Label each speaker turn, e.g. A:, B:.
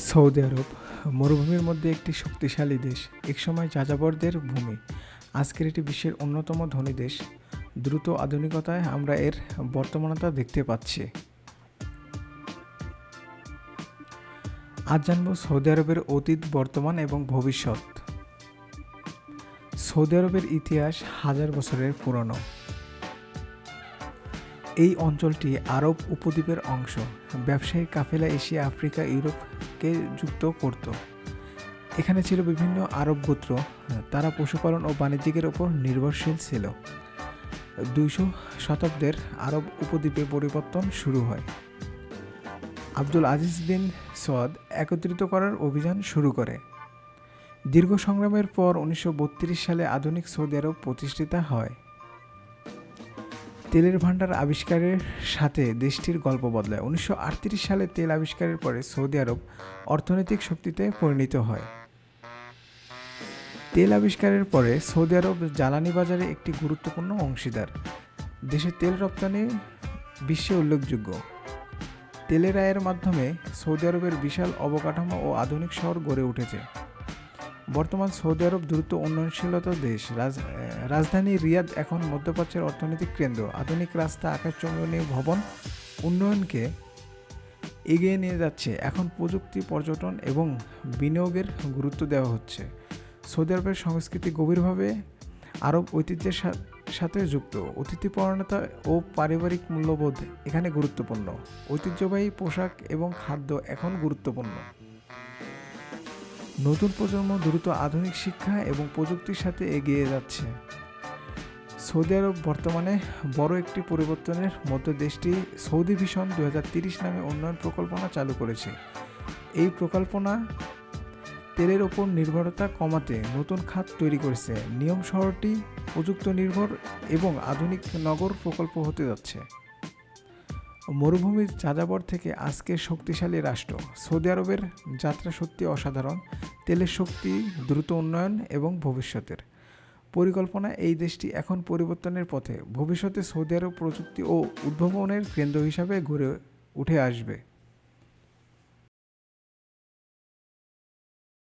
A: Saudi আরব মরুভূমির মধ্যে একটি শক্তিশালী দেশ, একসময় যাযাবরদের ভূমি। আজকের এটি বিশ্বের অন্যতম ধনী দেশ। দ্রুত আধুনিকতায় আমরা এর বর্তমানতা দেখতে পাচ্ছি। আজ জানব সৌদি আরবের অতীত, বর্তমান এবং ভবিষ্যৎ। সৌদি আরবের ইতিহাস হাজার বছরের পুরনো। এই অঞ্চলটি আরব উপদ্বীপের অংশ। ব্যবসায়িক কাফেলা এশিয়া, আফ্রিকা, ইউরোপকে যুক্ত করত। এখানে ছিল বিভিন্ন আরব গোত্র, তারা পশুপালন ও বাণিজ্যের ওপর নির্ভরশীল ছিল। 200 শতাব্দের আরব উপদ্বীপে পরিবর্তন শুরু হয়। আব্দুল আজিজ বিন সৌদ একত্রিত করার অভিযান শুরু করে। দীর্ঘ সংগ্রামের পর 1932 সালে আধুনিক সৌদি আরব প্রতিষ্ঠিত হয়। তেলের ভান্ডার আবিষ্কারের সাথে দেশটির গল্প বদলায়। 1938 সালে তেল আবিষ্কারের পরে সৌদি আরব অর্থনৈতিক শক্তিতে পরিণত হয়। তেল আবিষ্কারের পরে সৌদি আরব জ্বালানি বাজারে একটি গুরুত্বপূর্ণ অংশীদার। দেশে তেল রপ্তানি বিশ্বে উল্লেখযোগ্য। তেলের আয়ের মাধ্যমে সৌদি আরবের বিশাল অবকাঠামো ও আধুনিক শহর গড়ে উঠেছে। বর্তমান সৌদি আরব দ্রুত উন্নয়নশীলতা দেশ। রাজধানী রিয়াদ এখন মধ্যপ্রাচ্যের অর্থনৈতিক কেন্দ্র। আধুনিক রাস্তা, আকাশচুম্বী ভবন উন্নয়নকে এগিয়ে নিয়ে যাচ্ছে। এখন প্রযুক্তি, পর্যটন এবং বিনিয়োগের গুরুত্ব দেওয়া হচ্ছে। সৌদি আরবের সংস্কৃতি গভীরভাবে আরব ঐতিহ্যের সাথে যুক্ত। অতিথিপরায়ণতা ও পারিবারিক মূল্যবোধ এখানে গুরুত্বপূর্ণ। ঐতিহ্যবাহী পোশাক এবং খাদ্য এখন গুরুত্বপূর্ণ। নতুন প্রজন্ম দ্রুত আধুনিক শিক্ষা এবং প্রযুক্তির সাথে এগিয়ে যাচ্ছে। সৌদি আরব বর্তমানে বড় একটি পরিবর্তনের মধ্যে। দেশটি সৌদি ভিশন 2030 নামে উন্নয়ন প্রকল্পনা চালু করেছে। এই প্রকল্পনা তেলের ওপর নির্ভরতা কমাতে নতুন খাত তৈরি করেছে। নিয়ম শহরটি প্রযুক্তি নির্ভর এবং আধুনিক নগর প্রকল্প হতে যাচ্ছে। মরুভূমির যাযাবর থেকে আজকের শক্তিশালী রাষ্ট্র। সৌদি আরবের যাত্রা সত্যি অসাধারণ। তেলের শক্তি, দ্রুত উন্নয়ন এবং ভবিষ্যতের পরিকল্পনা। এই দেশটি এখন পরিবর্তনের পথে। ভবিষ্যতে সৌদি আরব প্রযুক্তি ও উদ্ভাবনের কেন্দ্র হিসাবে গড়ে উঠে আসবে।